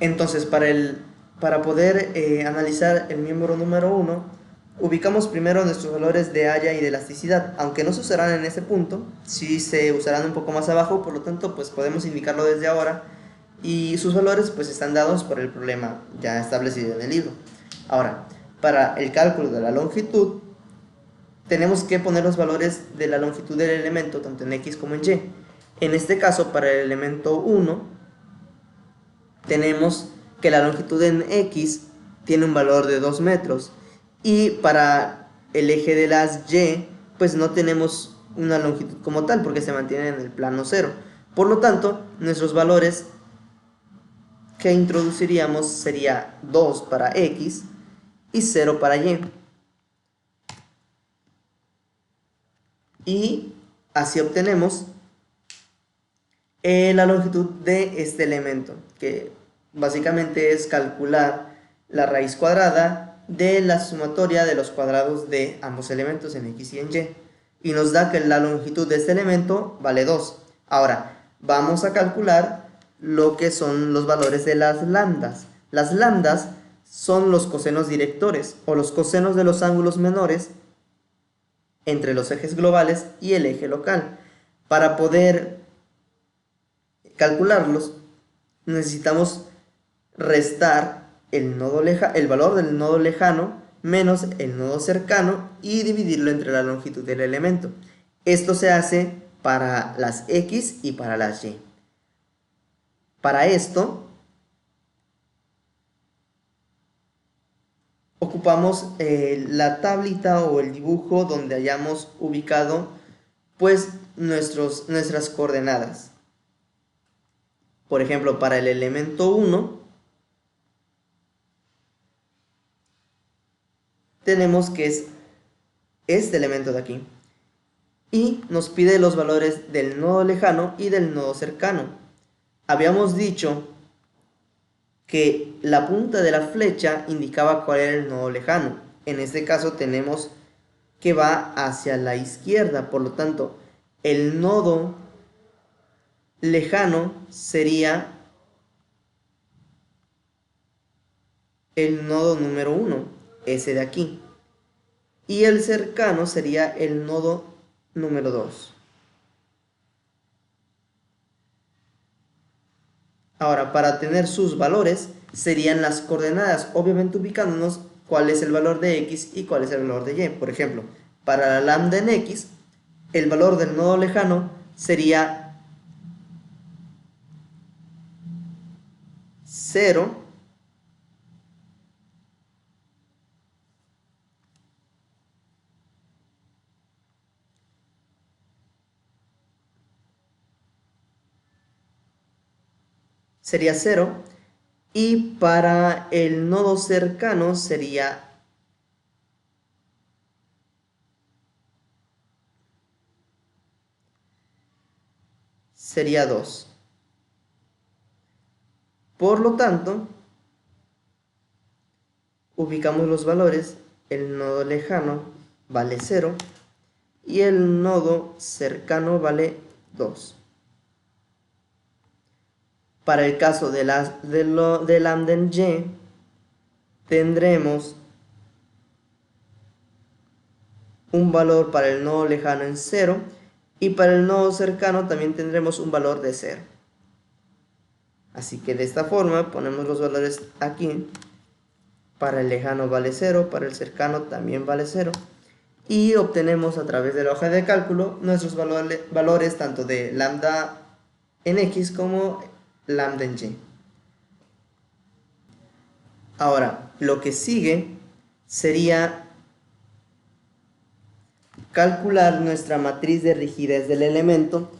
Entonces, para poder analizar el miembro número uno, ubicamos primero nuestros valores de halla y de elasticidad, aunque no se usarán en ese punto, sí se usarán un poco más abajo, por lo tanto, pues podemos indicarlo desde ahora, y sus valores pues están dados por el problema ya establecido en el libro. Ahora, para el cálculo de la longitud, tenemos que poner los valores de la longitud del elemento, tanto en X como en Y. En este caso, para el elemento 1, tenemos que la longitud en X tiene un valor de 2 metros. Y para el eje de las Y, pues no tenemos una longitud como tal, porque se mantiene en el plano cero. Por lo tanto, nuestros valores que introduciríamos sería 2 para X y 0 para Y. Y así obtenemos la longitud de este elemento, que básicamente es calcular la raíz cuadrada de la sumatoria de los cuadrados de ambos elementos en X y en Y. Y nos da que la longitud de este elemento vale 2. Ahora, vamos a calcular lo que son los valores de las lambdas. Las lambdas son los cosenos directores o los cosenos de los ángulos menores entre los ejes globales y el eje local. Para poder calcularlos, necesitamos restar el valor del nodo lejano menos el nodo cercano y dividirlo entre la longitud del elemento. Esto se hace para las X y para las Y. Para esto, ocupamos la tablita o el dibujo donde hayamos ubicado pues nuestras coordenadas. Por ejemplo, para el elemento 1, tenemos que es este elemento de aquí. Y nos pide los valores del nodo lejano y del nodo cercano. Habíamos dicho que la punta de la flecha indicaba cuál era el nodo lejano. En este caso tenemos que va hacia la izquierda, por lo tanto, el nodo lejano sería el nodo número 1, ese de aquí. Y el cercano sería el nodo número 2. Ahora, para tener sus valores, serían las coordenadas, obviamente ubicándonos cuál es el valor de X y cuál es el valor de Y. Por ejemplo, para la lambda en X, el valor del nodo lejano sería 0 sería 0 y para el nodo cercano sería 2. Por lo tanto, ubicamos los valores, el nodo lejano vale 0 y el nodo cercano vale 2. Para el caso de lambda en Y, tendremos un valor para el nodo lejano en 0 y para el nodo cercano también tendremos un valor de 0. Así que de esta forma ponemos los valores aquí. Para el lejano vale 0, para el cercano también vale 0. Y obtenemos a través de la hoja de cálculo nuestros valores tanto de lambda en X como lambda en Y. Ahora, lo que sigue sería calcular nuestra matriz de rigidez del elemento,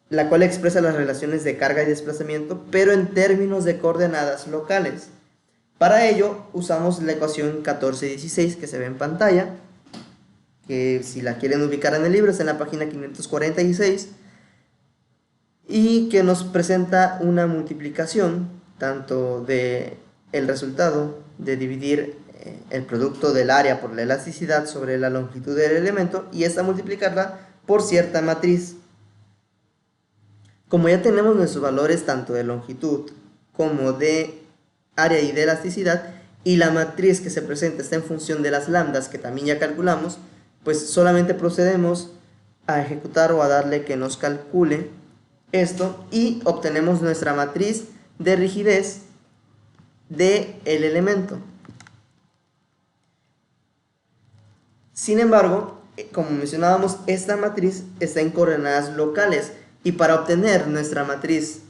la cual expresa las relaciones de carga y desplazamiento, pero en términos de coordenadas locales. Para ello usamos la ecuación 1416 que se ve en pantalla, que si la quieren ubicar en el libro está en la página 546, y que nos presenta una multiplicación tanto de el resultado de dividir el producto del área por la elasticidad sobre la longitud del elemento y esta multiplicarla por cierta matriz. Como ya tenemos nuestros valores tanto de longitud como de área y de elasticidad, y la matriz que se presenta está en función de las lambdas que también ya calculamos, pues solamente procedemos a ejecutar o a darle que nos calcule esto y obtenemos nuestra matriz de rigidez del elemento. Sin embargo, como mencionábamos, esta matriz está en coordenadas locales, y para obtener nuestra matriz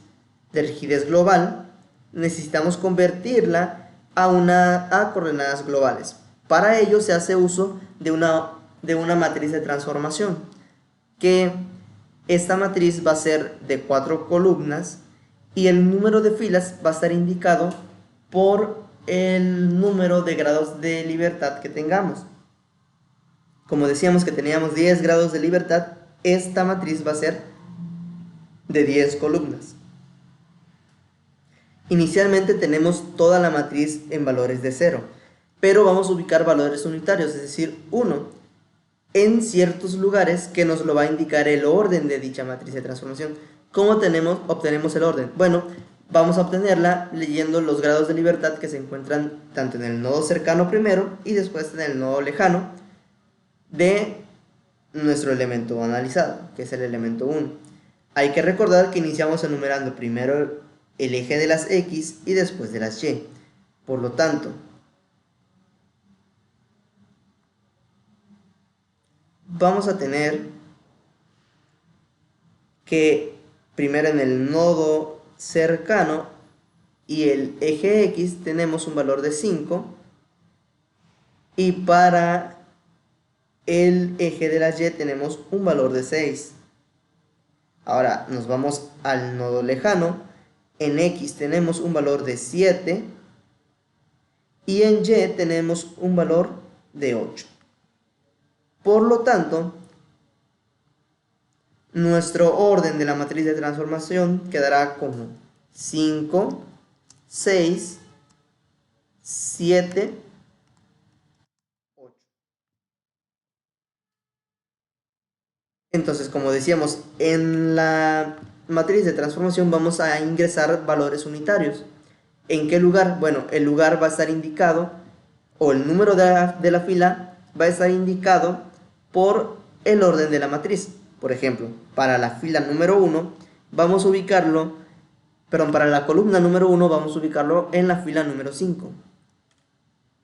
de rigidez global necesitamos convertirla a coordenadas globales. Para ello se hace uso de una matriz de transformación, que esta matriz va a ser de 4 columnas y el número de filas va a estar indicado por el número de grados de libertad que tengamos. Como decíamos que teníamos 10 grados de libertad, esta matriz va a ser de 10 columnas. Inicialmente tenemos toda la matriz en valores de 0, pero vamos a ubicar valores unitarios, es decir, 1, en ciertos lugares que nos lo va a indicar el orden de dicha matriz de transformación. ¿Cómo obtenemos el orden? Bueno, vamos a obtenerla leyendo los grados de libertad que se encuentran tanto en el nodo cercano primero y después en el nodo lejano de nuestro elemento analizado, que es el elemento 1. Hay que recordar que iniciamos enumerando primero el eje de las X y después de las Y. Por lo tanto, vamos a tener que primero en el nodo cercano y el eje X tenemos un valor de 5, y para el eje de las Y tenemos un valor de 6. Ahora nos vamos al nodo lejano. En X tenemos un valor de 7 y en Y tenemos un valor de 8. Por lo tanto, nuestro orden de la matriz de transformación quedará como 5, 6, 7, 8. Entonces, como decíamos, en la matriz de transformación vamos a ingresar valores unitarios. ¿En qué lugar? Bueno, el lugar va a estar indicado, o el número de la fila va a estar indicado por el orden de la matriz. Por ejemplo, para la fila número 1 vamos a ubicarlo, perdón, para la columna número 1 vamos a ubicarlo en la fila número 5.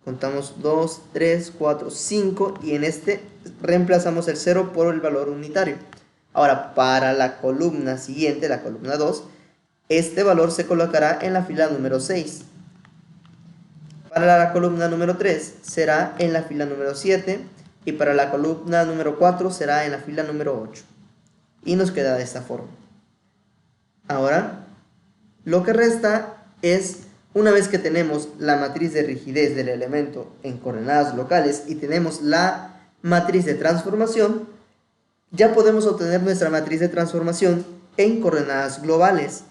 Contamos 2, 3, 4, 5 y en este reemplazamos el 0 por el valor unitario. Ahora, para la columna siguiente, la columna 2, este valor se colocará en la fila número 6. Para la columna número 3 será en la fila número 7 y para la columna número 4 será en la fila número 8. Y nos queda de esta forma. Ahora, lo que resta es, una vez que tenemos la matriz de rigidez del elemento en coordenadas locales y tenemos la matriz de transformación, ya podemos obtener nuestra matriz de transformación en coordenadas globales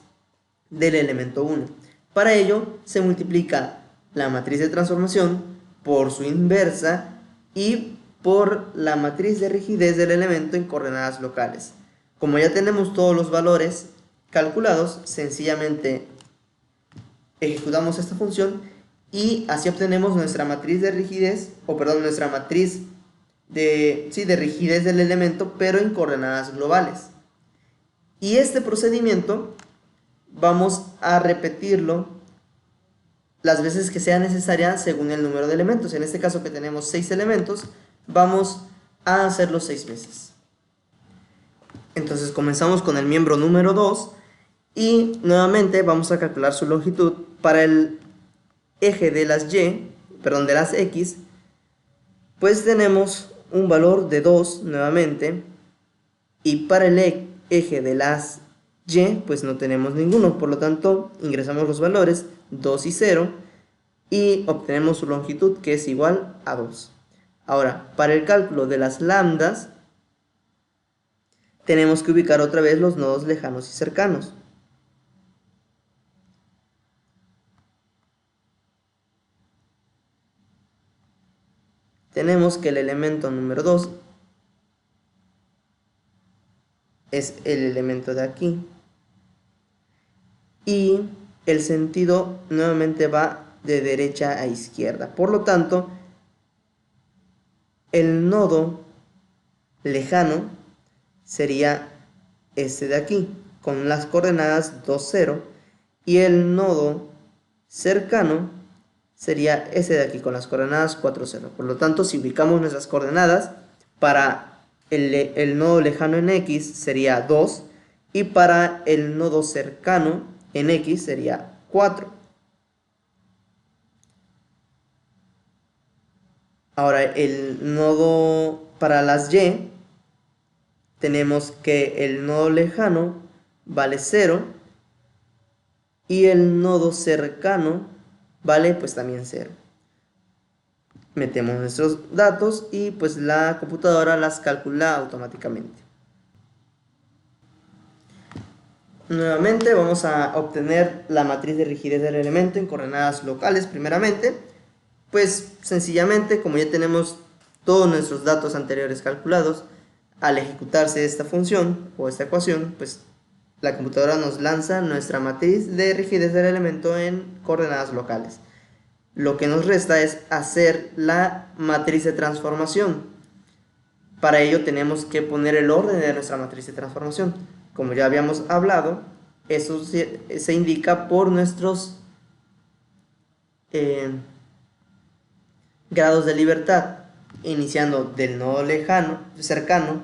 del elemento 1. Para ello se multiplica la matriz de transformación por su inversa y por la matriz de rigidez del elemento en coordenadas locales. Como ya tenemos todos los valores calculados, sencillamente ejecutamos esta función y así obtenemos nuestra matriz de rigidez, nuestra matriz de rigidez del elemento, pero en coordenadas globales. Y este procedimiento vamos a repetirlo las veces que sea necesaria según el número de elementos. En este caso, que tenemos 6 elementos, vamos a hacerlo 6 veces. Entonces comenzamos con el miembro número 2 y nuevamente vamos a calcular su longitud. Para el eje de las de las X, pues tenemos un valor de 2 nuevamente, y para el eje de las Y pues no tenemos ninguno, por lo tanto ingresamos los valores 2 y 0 y obtenemos su longitud, que es igual a 2. Ahora, para el cálculo de las lambdas tenemos que ubicar otra vez los nodos lejanos y cercanos. Tenemos que el elemento número 2 es el elemento de aquí, y el sentido nuevamente va de derecha a izquierda. Por lo tanto, el nodo lejano sería este de aquí, con las coordenadas 2, 0, y el nodo cercano sería ese de aquí, con las coordenadas 4, 0. Por lo tanto, si ubicamos nuestras coordenadas, para el nodo lejano en X sería 2, y para el nodo cercano en X sería 4. Ahora, el nodo para las Y, tenemos que el nodo lejano vale 0 y el nodo cercano vale pues también 0. Metemos nuestros datos y pues la computadora las calcula automáticamente. Nuevamente vamos a obtener la matriz de rigidez del elemento en coordenadas locales primeramente. Pues sencillamente, como ya tenemos todos nuestros datos anteriores calculados, al ejecutarse esta función o esta ecuación, pues la computadora nos lanza nuestra matriz de rigidez del elemento en coordenadas locales. Lo que nos resta es hacer la matriz de transformación. Para ello tenemos que poner el orden de nuestra matriz de transformación. Como ya habíamos hablado, eso se indica por nuestros grados de libertad, iniciando del nodo lejano, cercano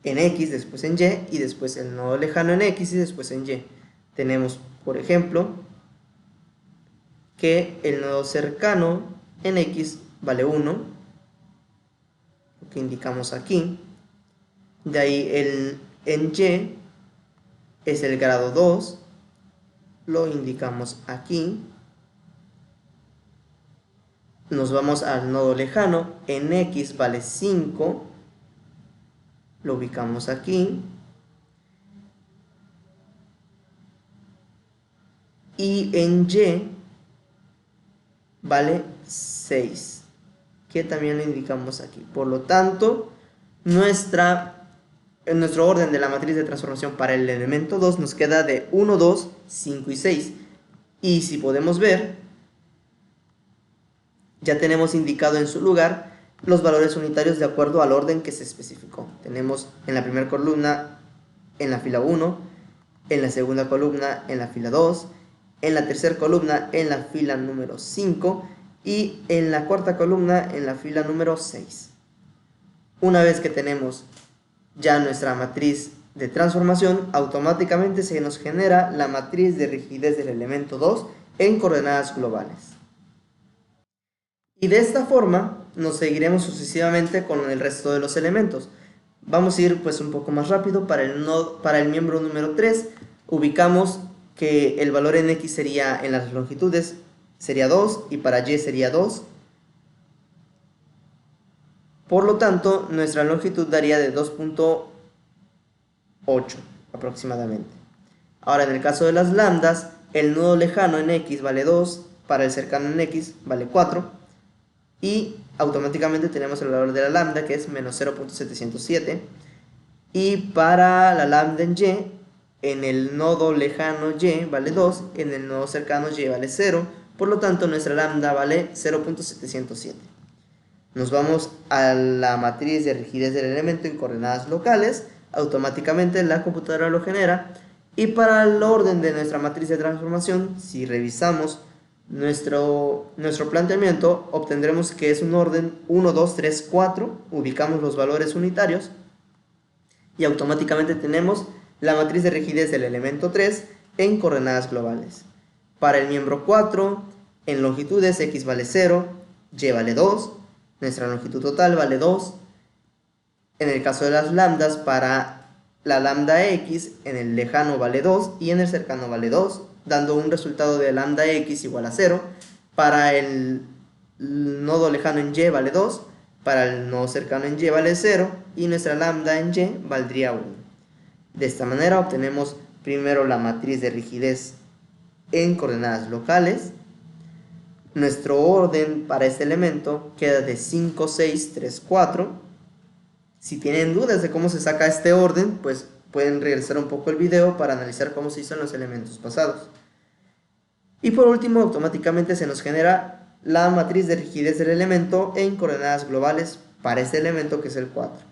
en X, después en Y, y después el nodo lejano en X y después en Y. Tenemos, por ejemplo, que el nodo cercano en X vale 1, lo que indicamos aquí. De ahí en Y es el grado 2, lo indicamos aquí. Nos vamos al nodo lejano, en X vale 5, lo ubicamos aquí. Y en Y vale 6, que también lo indicamos aquí. Por lo tanto, en nuestro orden de la matriz de transformación para el elemento 2 nos queda de 1, 2, 5 y 6. Y si podemos ver, ya tenemos indicado en su lugar los valores unitarios de acuerdo al orden que se especificó. Tenemos en la primera columna en la fila 1, en la segunda columna en la fila 2, en la tercera columna en la fila número 5 y en la cuarta columna en la fila número 6. Una vez que tenemos ya nuestra matriz de transformación, automáticamente se nos genera la matriz de rigidez del elemento 2 en coordenadas globales. Y de esta forma nos seguiremos sucesivamente con el resto de los elementos. Vamos a ir pues un poco más rápido. Para el miembro número 3 ubicamos que el valor en X sería, en las longitudes sería 2 y para Y sería 2. Por lo tanto, nuestra longitud daría de 2.8 aproximadamente. Ahora, en el caso de las lambdas, el nodo lejano en X vale 2, para el cercano en X vale 4, y automáticamente tenemos el valor de la lambda, que es menos 0.707, y para la lambda en Y, en el nodo lejano Y vale 2, en el nodo cercano Y vale 0, por lo tanto nuestra lambda vale 0.707. Nos vamos a la matriz de rigidez del elemento en coordenadas locales, automáticamente la computadora lo genera, y para el orden de nuestra matriz de transformación, si revisamos nuestro planteamiento, obtendremos que es un orden 1, 2, 3, 4, ubicamos los valores unitarios, y automáticamente tenemos la matriz de rigidez del elemento 3 en coordenadas globales. Para el miembro 4, en longitudes X vale 0, Y vale 2, nuestra longitud total vale 2. En el caso de las lambdas, para la lambda X, en el lejano vale 2 y en el cercano vale 2, dando un resultado de lambda X igual a 0. Para el nodo lejano en Y vale 2, para el nodo cercano en Y vale 0 y nuestra lambda en Y valdría 1. De esta manera obtenemos primero la matriz de rigidez en coordenadas locales. Nuestro orden para este elemento queda de 5, 6, 3, 4. Si tienen dudas de cómo se saca este orden, pues pueden regresar un poco el video para analizar cómo se hizo en los elementos pasados. Y por último, automáticamente se nos genera la matriz de rigidez del elemento en coordenadas globales para este elemento, que es el 4.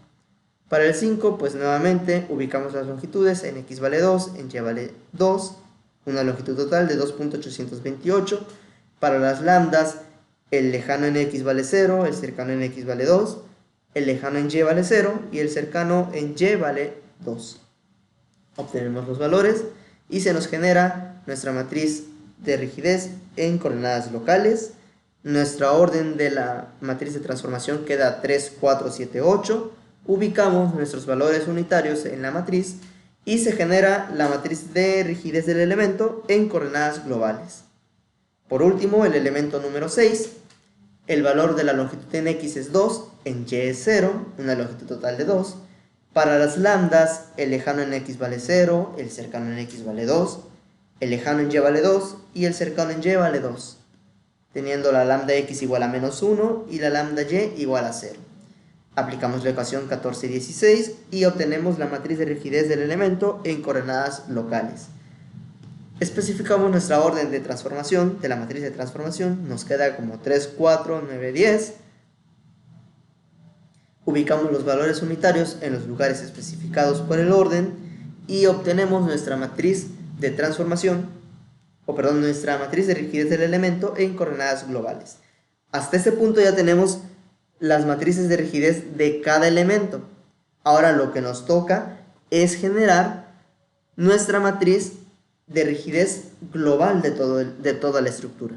Para el 5, pues nuevamente ubicamos las longitudes, en x vale 2, en y vale 2, una longitud total de 2.828. Para las lambdas, el lejano en x vale 0, el cercano en x vale 2, el lejano en y vale 0 y el cercano en y vale 2. Obtenemos los valores y se nos genera nuestra matriz de rigidez en coordenadas locales. Nuestra orden de la matriz de transformación queda 3, 4, 7, 8. Ubicamos nuestros valores unitarios en la matriz y se genera la matriz de rigidez del elemento en coordenadas globales. Por último, el elemento número 6, el valor de la longitud en x es 2, en y es 0, una longitud total de 2. Para las lambdas, el lejano en x vale 0, el cercano en x vale 2, el lejano en y vale 2 y el cercano en y vale 2, teniendo la lambda x igual a menos 1 y la lambda y igual a 0. Aplicamos la ecuación 14 y 16 y obtenemos la matriz de rigidez del elemento en coordenadas locales. Especificamos nuestra orden de transformación de la matriz de transformación, nos queda como 3, 4, 9, 10. Ubicamos los valores unitarios en los lugares especificados por el orden y obtenemos nuestra matriz de transformación, nuestra matriz de rigidez del elemento en coordenadas globales. Hasta este punto ya tenemos las matrices de rigidez de cada elemento. Ahora lo que nos toca es generar nuestra matriz de rigidez global de toda la estructura.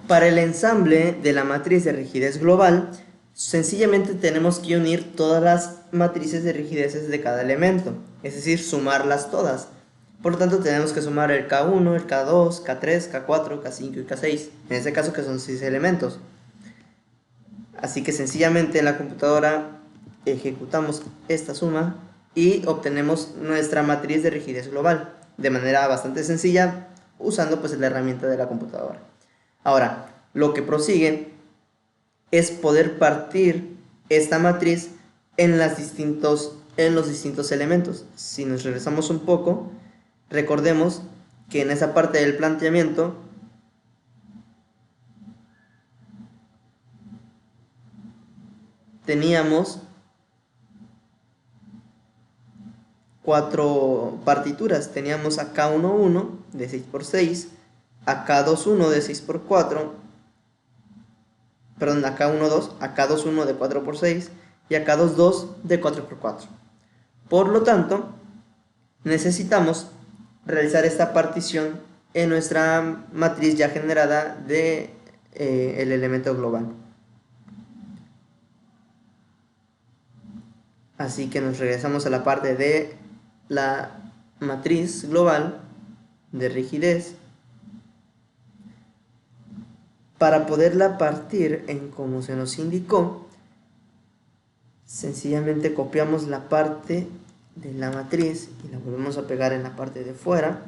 Para el ensamble de la matriz de rigidez global, sencillamente tenemos que unir todas las matrices de rigideces de cada elemento, es decir, sumarlas todas. Por lo tanto, tenemos que sumar el K1, el K2, K3, K4, K5 y K6, en este caso que son 6 elementos. Así que sencillamente en la computadora ejecutamos esta suma y obtenemos nuestra matriz de rigidez global de manera bastante sencilla, usando pues la herramienta de la computadora. Ahora, lo que prosigue es poder partir esta matriz en los distintos elementos. Si nos regresamos un poco, recordemos que en esa parte del planteamiento teníamos 4 partituras. Teníamos a K11 de 6×6, a K21 de 6×4, perdón, a K12, a K21 de 4×6 y a K22 de 4×4. Por lo tanto, necesitamos realizar esta partición en nuestra matriz ya generada de el elemento global. Así que nos regresamos a la parte de la matriz global de rigidez para poderla partir en como se nos indicó. Sencillamente copiamos la parte de la matriz y la volvemos a pegar en la parte de fuera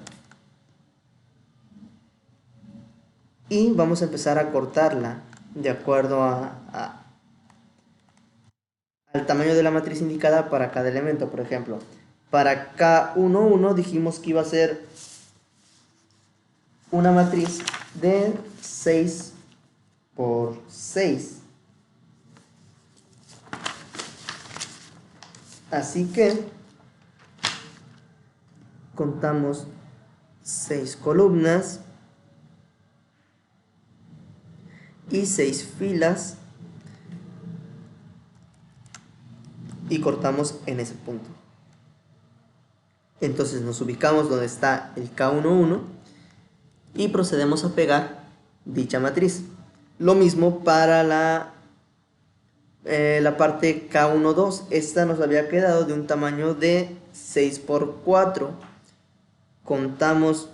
y vamos a empezar a cortarla de acuerdo al tamaño de la matriz indicada para cada elemento. Por ejemplo, para K11 dijimos que iba a ser una matriz de 6×6. Así que contamos 6 columnas y 6 filas y cortamos en ese punto. Entonces nos ubicamos donde está el K11 y procedemos a pegar dicha matriz. Lo mismo para la parte K12. Esta nos había quedado de un tamaño de 6×4. Contamos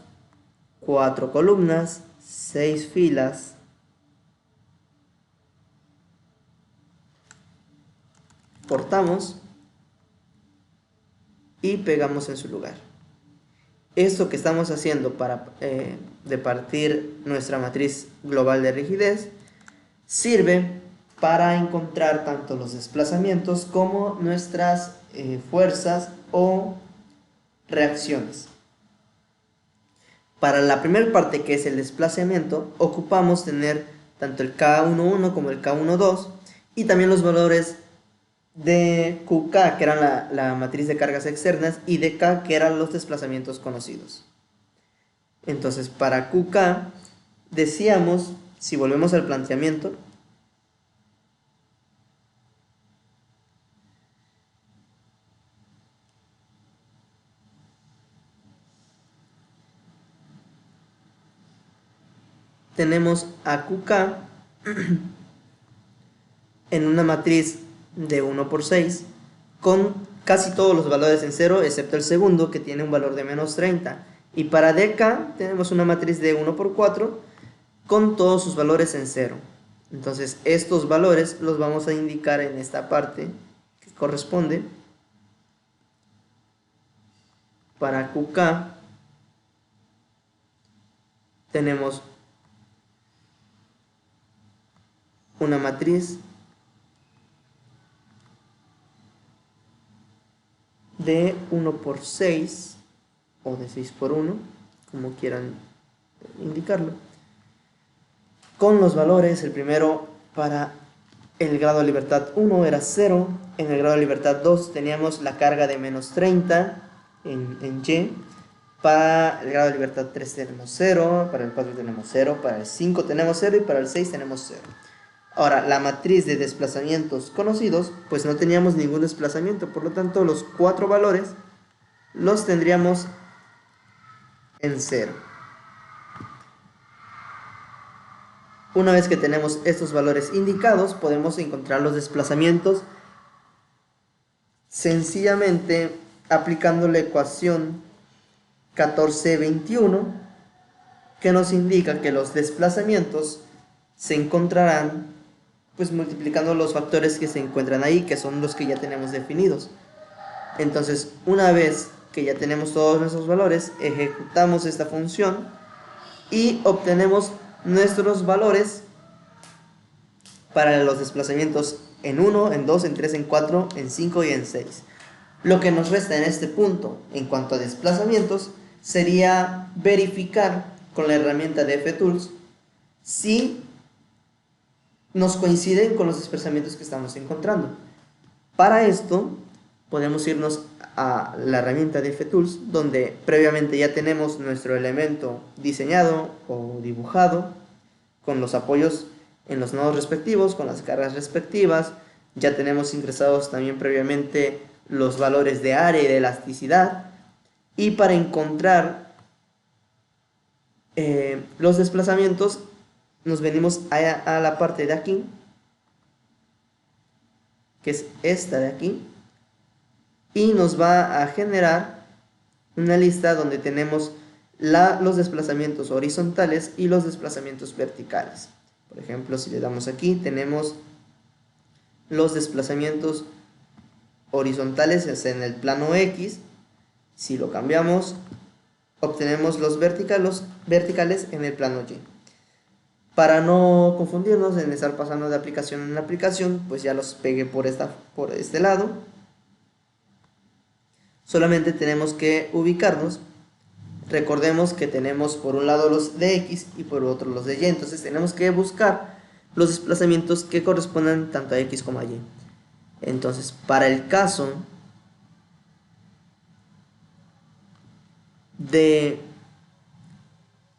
4 columnas, 6 filas, cortamos y pegamos en su lugar. Esto que estamos haciendo para de partir nuestra matriz global de rigidez sirve para encontrar tanto los desplazamientos como nuestras fuerzas o reacciones. Para la primera parte, que es el desplazamiento, ocupamos tener tanto el K11 como el K12 y también los valores de QK, que eran la matriz de cargas externas, y de K, que eran los desplazamientos conocidos. Entonces, para QK, decíamos, si volvemos al planteamiento, tenemos a QK en una matriz de 1 por 6 con casi todos los valores en 0 excepto el segundo, que tiene un valor de menos 30, y para DK tenemos una matriz de 1 por 4 con todos sus valores en 0. Entonces estos valores los vamos a indicar en esta parte que corresponde. Para QK tenemos una matriz de 1 por 6 o de 6 por 1, como quieran indicarlo, con los valores. El primero, para el grado de libertad 1 era 0, en el grado de libertad 2 teníamos la carga de menos 30 en Y, para el grado de libertad 3 tenemos 0, para el 4 tenemos 0, para el 5 tenemos 0 y para el 6 tenemos 0. Ahora, la matriz de desplazamientos conocidos, pues no teníamos ningún desplazamiento, por lo tanto los 4 valores los tendríamos en 0. Una vez que tenemos estos valores indicados, podemos encontrar los desplazamientos sencillamente aplicando la ecuación 1421, que nos indica que los desplazamientos se encontrarán pues multiplicando los factores que se encuentran ahí, que son los que ya tenemos definidos. Entonces, una vez que ya tenemos todos nuestros valores, ejecutamos esta función y obtenemos nuestros valores para los desplazamientos en 1, en 2, en 3, en 4, en 5 y en 6. Lo que nos resta en este punto en cuanto a desplazamientos sería verificar con la herramienta de FTools si nos coinciden con los desplazamientos que estamos encontrando. Para esto podemos irnos a la herramienta de FTools, donde previamente ya tenemos nuestro elemento diseñado o dibujado con los apoyos en los nodos respectivos, con las cargas respectivas. Ya tenemos ingresados también previamente los valores de área y de elasticidad, y para encontrar los desplazamientos nos venimos a la parte de aquí, que es esta de aquí, y nos va a generar una lista donde tenemos los desplazamientos horizontales y los desplazamientos verticales. Por ejemplo, si le damos aquí, tenemos los desplazamientos horizontales es en el plano X. Si lo cambiamos, obtenemos los verticales en el plano Y. Para no confundirnos en estar pasando de aplicación en aplicación, pues ya los pegué por este lado. Solamente tenemos que ubicarnos. Recordemos que tenemos por un lado los de X y por otro los de Y. Entonces tenemos que buscar los desplazamientos que correspondan tanto a X como a Y. Entonces, para el caso de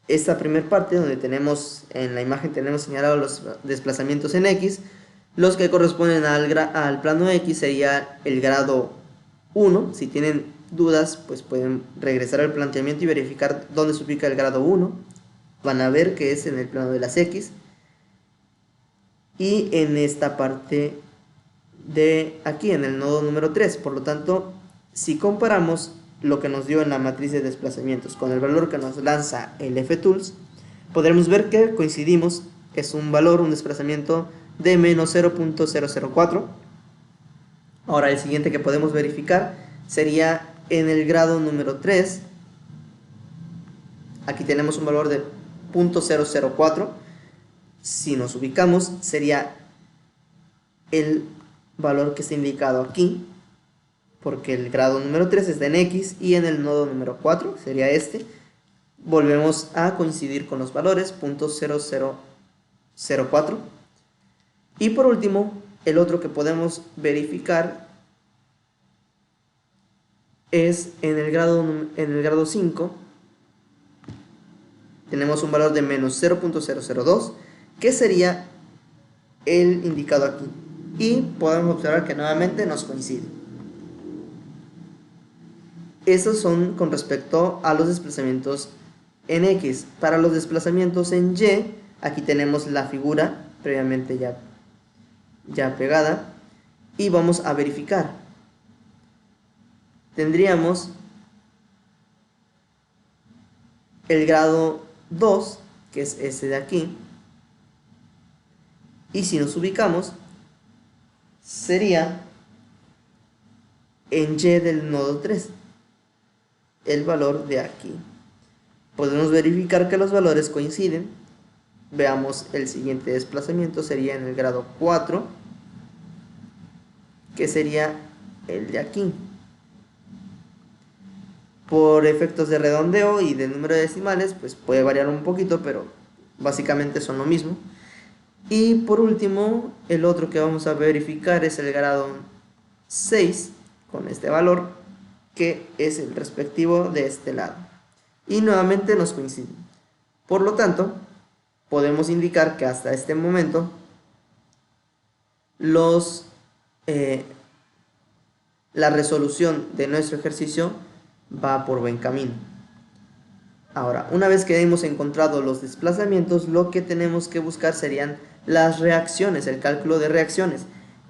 esta primera parte, donde tenemos en la imagen tenemos señalados los desplazamientos en X, los que corresponden al plano X sería el grado 1. Si tienen dudas, pues pueden regresar al planteamiento y verificar dónde se ubica el grado 1. Van a ver que es en el plano de las X. Y en esta parte de aquí, en el nodo número 3. Por lo tanto, si comparamos lo que nos dio en la matriz de desplazamientos con el valor que nos lanza el FTools, podremos ver que coincidimos. Es un valor, un desplazamiento de menos 0.004. Ahora el siguiente que podemos verificar sería en el grado número 3. Aquí tenemos un valor de 0.004. Si nos ubicamos, sería el valor que está indicado aquí, porque el grado número 3 está en X, y en el nodo número 4 sería este. volvemos a coincidir con los valores, 0.0004. Y por último, el otro que podemos verificar es en el grado 5, tenemos un valor de menos 0.002, que sería el indicado aquí. Y podemos observar que nuevamente nos coincide. Estos son con respecto a los desplazamientos en X. Para los desplazamientos en Y, aquí tenemos la figura previamente ya pegada. Y vamos a verificar. Tendríamos el grado 2, que es este de aquí. Y si nos ubicamos, sería en Y del nodo 3, el valor de aquí. Podemos verificar que los valores coinciden. Veamos el siguiente desplazamiento, sería en el grado 4, que sería el de aquí. Por efectos de redondeo y de número de decimales, pues puede variar un poquito, pero básicamente son lo mismo. Y por último, el otro que vamos a verificar es el grado 6, con este valor, que es el respectivo de este lado. Y nuevamente nos coinciden. Por lo tanto, podemos indicar que hasta este momento la resolución de nuestro ejercicio va por buen camino. Ahora, una vez que hemos encontrado los desplazamientos, lo que tenemos que buscar serían las reacciones, el cálculo de reacciones.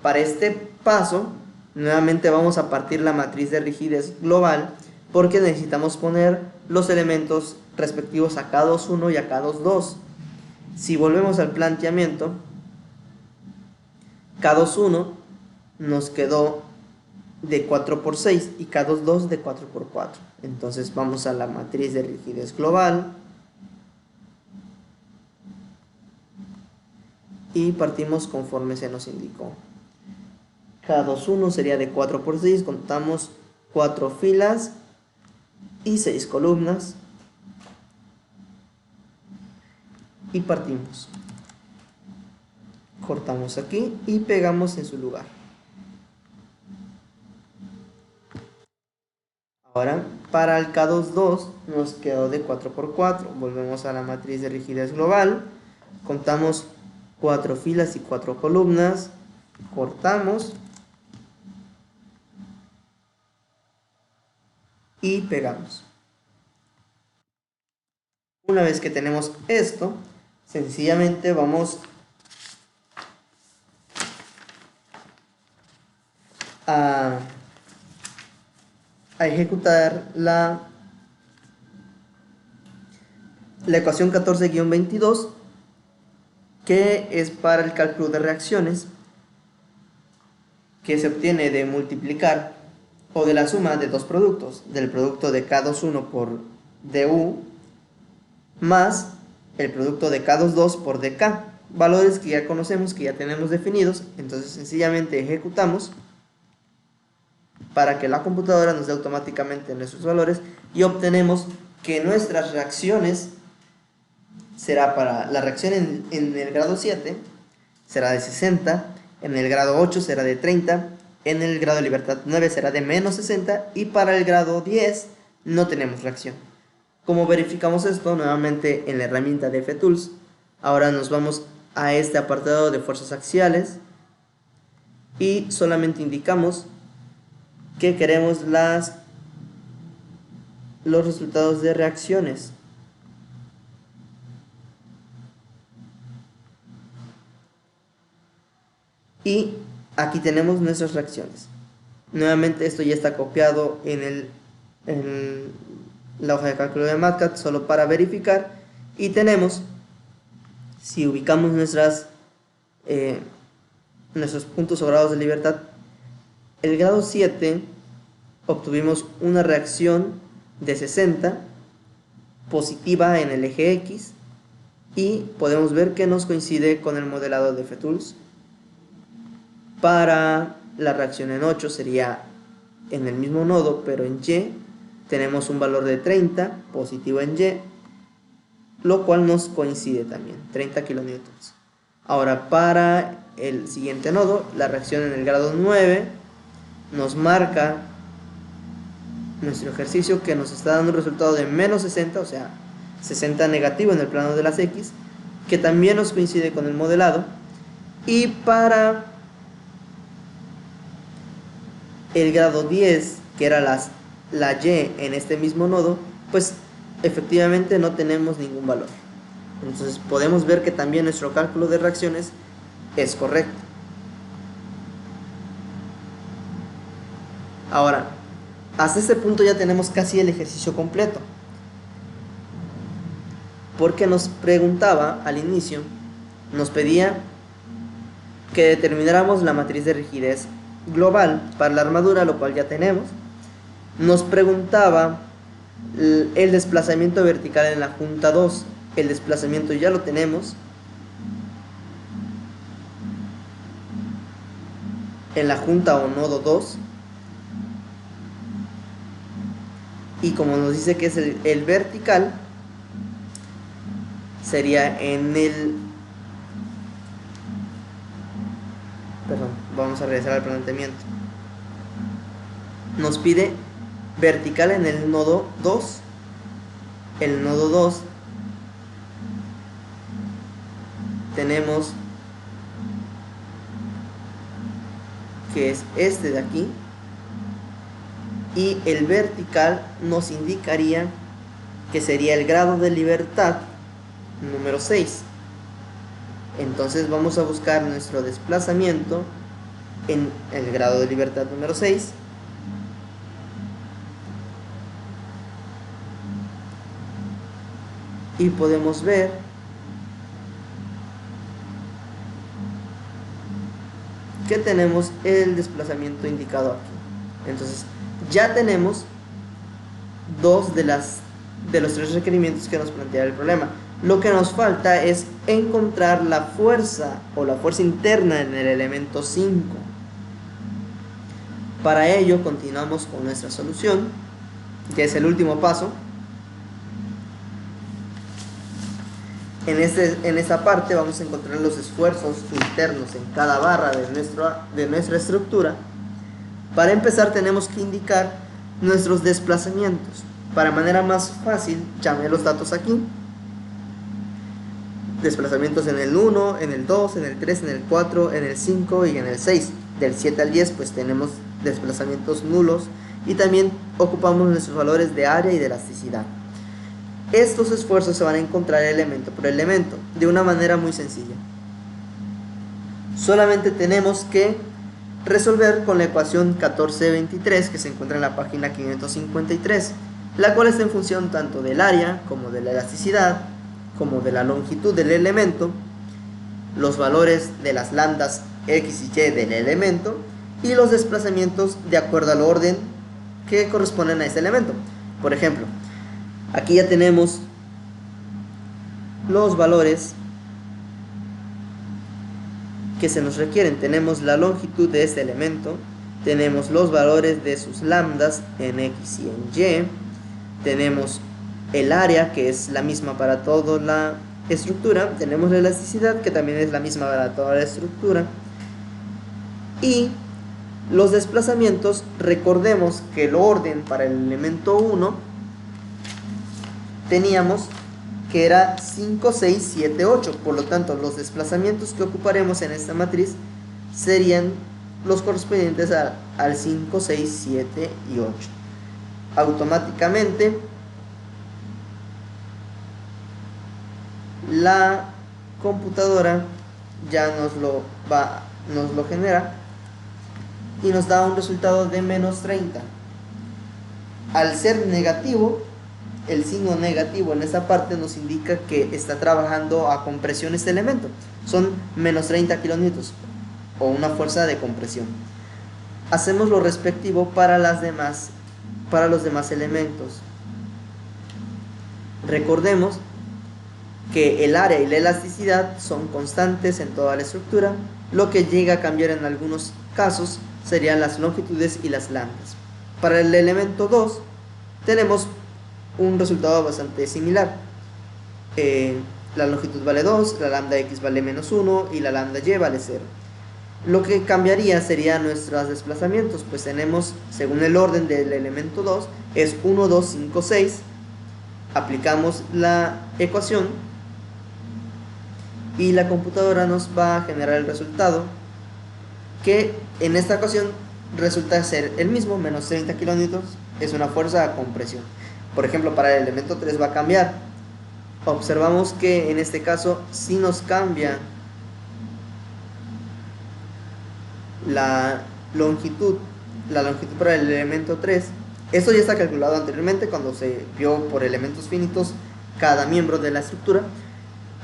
Para este paso, nuevamente vamos a partir la matriz de rigidez global, porque necesitamos poner los elementos respectivos a K21 y a K22. Si volvemos al planteamiento, K21 nos quedó de 4×6 y K22 de 4×4. Entonces vamos a la matriz de rigidez global y partimos conforme se nos indicó. K21 sería de 4×6, contamos 4 filas y 6 columnas y partimos. Cortamos aquí y pegamos en su lugar. Ahora, para el K22 nos quedó de 4×4. Volvemos a la matriz de rigidez global. Contamos 4 filas y 4 columnas. Cortamos. Y pegamos. Una vez que tenemos esto, sencillamente vamos a ejecutar la ecuación 14-22, que es para el cálculo de reacciones, que se obtiene de multiplicar o de la suma de dos productos, del producto de K21 por DU más el producto de K22 por DK, valores que ya conocemos, que ya tenemos definidos. Entonces sencillamente ejecutamos para que la computadora nos dé automáticamente nuestros valores y obtenemos que nuestras reacciones será para la reacción en el grado 7 será de 60, en el grado 8 será de 30, en el grado de libertad 9 será de menos 60 y para el grado 10 no tenemos reacción. ¿Cómo verificamos esto? Nuevamente en la herramienta de FTools. Ahora nos vamos a este apartado de fuerzas axiales y solamente indicamos que queremos los resultados de reacciones. Y aquí tenemos nuestras reacciones. Nuevamente esto ya está copiado en la hoja de cálculo de MATLAB solo para verificar. Y tenemos, si ubicamos nuestros puntos o grados de libertad, el grado 7 obtuvimos una reacción de 60 positiva en el eje X y podemos ver que nos coincide con el modelado de FTools. Para la reacción en 8 sería en el mismo nodo pero en Y tenemos un valor de 30 positivo en Y lo cual nos coincide también, 30 kilonewtons. Ahora, para el siguiente nodo, la reacción en el grado 9 nos marca nuestro ejercicio que nos está dando un resultado de menos 60, o sea, 60 negativo en el plano de las X, que también nos coincide con el modelado. Y para el grado 10, que era la Y en este mismo nodo, pues efectivamente no tenemos ningún valor. Entonces podemos ver que también nuestro cálculo de reacciones es correcto. Ahora, hasta este punto ya tenemos casi el ejercicio completo, porque nos preguntaba al inicio, nos pedía que determináramos la matriz de rigidez global para la armadura, lo cual ya tenemos. Nos preguntaba el desplazamiento vertical en la junta 2, el desplazamiento ya lo tenemos. En la junta o nodo 2, y como nos dice que es el vertical, sería en el... Perdón, vamos a regresar al planteamiento. Nos pide vertical en el nodo 2. El nodo 2 tenemos que es este de aquí, y el vertical nos indicaría que sería el grado de libertad número 6. Entonces vamos a buscar nuestro desplazamiento en el grado de libertad número 6. Y podemos ver que tenemos el desplazamiento indicado aquí. Entonces ya tenemos dos de los tres requerimientos que nos plantea el problema. Lo que nos falta es encontrar la fuerza o la fuerza interna en el elemento 5. Para ello continuamos con nuestra solución, que es el último paso. En esta parte vamos a encontrar los esfuerzos internos en cada barra de nuestra estructura. Para empezar tenemos que indicar nuestros desplazamientos. Para manera más fácil, llamé los datos aquí. Desplazamientos en el 1, en el 2, en el 3, en el 4, en el 5 y en el 6. Del 7 al 10 pues tenemos desplazamientos nulos y también ocupamos nuestros valores de área y de elasticidad. Estos esfuerzos se van a encontrar elemento por elemento, de una manera muy sencilla. Solamente tenemos que resolver con la ecuación 1423 que se encuentra en la página 553, la cual está en función tanto del área como de la elasticidad, como de la longitud del elemento, los valores de las lambdas x y y del elemento y los desplazamientos de acuerdo al orden que corresponden a ese elemento. Por ejemplo, aquí ya tenemos los valores que se nos requieren. Tenemos la longitud de este elemento, tenemos los valores de sus lambdas en x y en y, tenemos el área que es la misma para toda la estructura, tenemos la elasticidad que también es la misma para toda la estructura, y los desplazamientos. Recordemos que el orden para el elemento 1 teníamos que era 5, 6, 7, 8. Por lo tanto, los desplazamientos que ocuparemos en esta matriz serían los correspondientes al 5, 6, 7 y 8. Automáticamente la computadora ya nos lo genera y nos da un resultado de menos 30. Al ser negativo, el signo negativo en esta parte nos indica que está trabajando a compresión este elemento. Son menos 30 kilonewtons o una fuerza de compresión. Hacemos lo respectivo para los demás elementos. Recordemos que el área y la elasticidad son constantes en toda la estructura. Lo que llega a cambiar en algunos casos serían las longitudes y las lambdas. Para el elemento 2 tenemos un resultado bastante similar. la longitud vale 2, la lambda x vale menos 1 y la lambda y vale 0. Lo que cambiaría sería nuestros desplazamientos, pues tenemos, según el orden del elemento 2, es 1, 2, 5, 6. Aplicamos la ecuación y la computadora nos va a generar el resultado, que en esta ocasión resulta ser el mismo, menos 30 kilonewtons, es una fuerza a compresión. Por ejemplo, para el elemento 3 va a cambiar. Observamos que en este caso sí nos cambia la longitud para el elemento 3. Esto ya está calculado anteriormente cuando se vio por elementos finitos cada miembro de la estructura.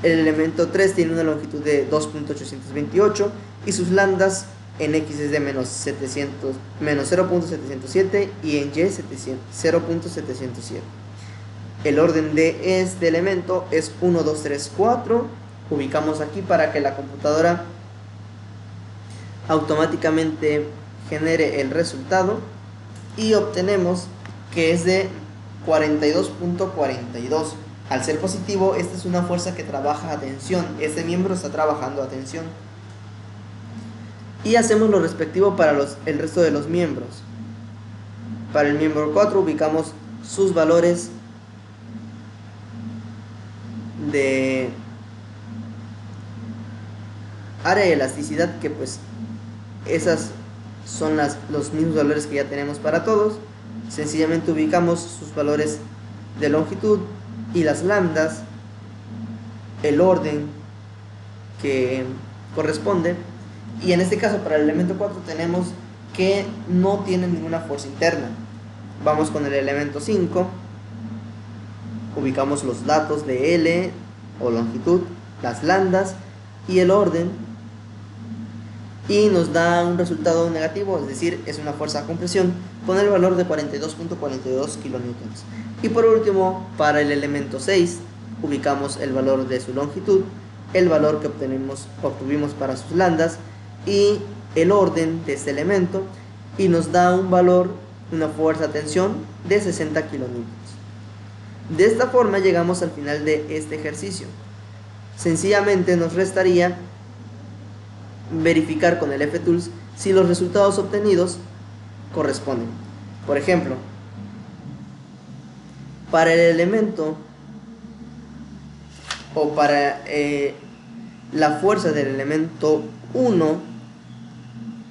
El elemento 3 tiene una longitud de 2.828 y sus lambdas en X es de menos 0.707 y en Y 0.707. El orden de este elemento es 1, 2, 3, 4. Ubicamos aquí para que la computadora automáticamente genere el resultado y obtenemos que es de 42.42. Al ser positivo, esta es una fuerza que trabaja a tensión. Este miembro está trabajando a tensión. Y hacemos lo respectivo para el resto de los miembros. Para el miembro 4 ubicamos sus valores de área de elasticidad, que pues esas son los mismos valores que ya tenemos para todos. Sencillamente ubicamos sus valores de longitud y las lambdas, el orden que corresponde. Y en este caso para el elemento 4 tenemos que no tiene ninguna fuerza interna. Vamos con el elemento 5, ubicamos los datos de L o longitud, las lambdas y el orden, y nos da un resultado negativo, es decir, es una fuerza a compresión con el valor de 42.42 kilonewtons. Y por último, para el elemento 6 ubicamos el valor de su longitud, el valor que obtuvimos para sus lambdas y el orden de este elemento, y nos da un valor, una fuerza a tensión de 60 kilonewtons. De esta forma llegamos al final de este ejercicio. Sencillamente nos restaría verificar con el F-Tools si los resultados obtenidos corresponden. Por ejemplo, para el elemento o para la fuerza del elemento 1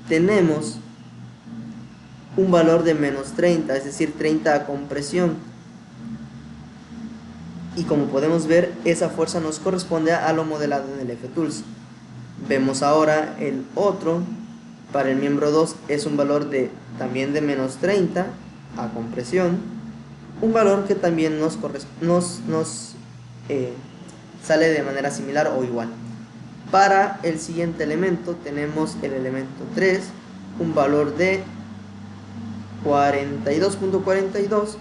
tenemos un valor de menos 30, es decir, 30 a compresión. Y como podemos ver, esa fuerza nos corresponde a lo modelado en el F-Tools. Vemos ahora el otro, para el miembro 2 es un valor también de menos 30 a compresión, un valor que también nos sale de manera similar o igual. Para el siguiente elemento tenemos el elemento 3, un valor de 42.42,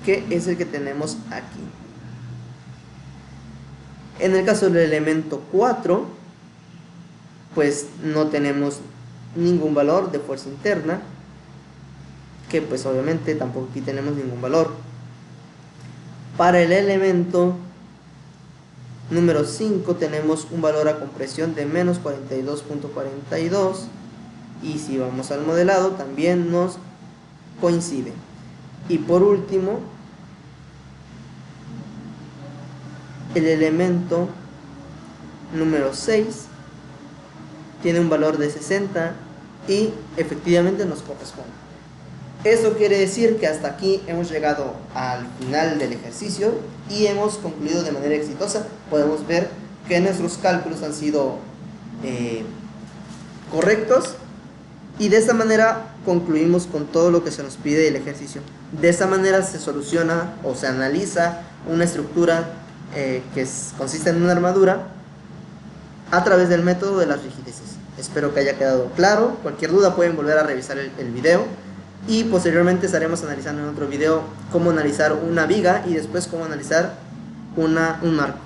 que es el que tenemos aquí. En el caso del elemento 4, pues no tenemos ningún valor de fuerza interna, que pues obviamente tampoco aquí tenemos ningún valor. Para el elemento número 5 tenemos un valor a compresión de menos 42.42, y si vamos al modelado también nos coincide. Y por último, el elemento número 6 tiene un valor de 60 y efectivamente nos corresponde. Eso quiere decir que hasta aquí hemos llegado al final del ejercicio y hemos concluido de manera exitosa. Podemos ver que nuestros cálculos han sido correctos, y de esta manera concluimos con todo lo que se nos pide del ejercicio. De esta manera se soluciona o se analiza una estructura que consiste en una armadura a través del método de las rigideces. Espero que haya quedado claro. Cualquier duda pueden volver a revisar el video, y posteriormente estaremos analizando en otro video cómo analizar una viga y después cómo analizar un marco.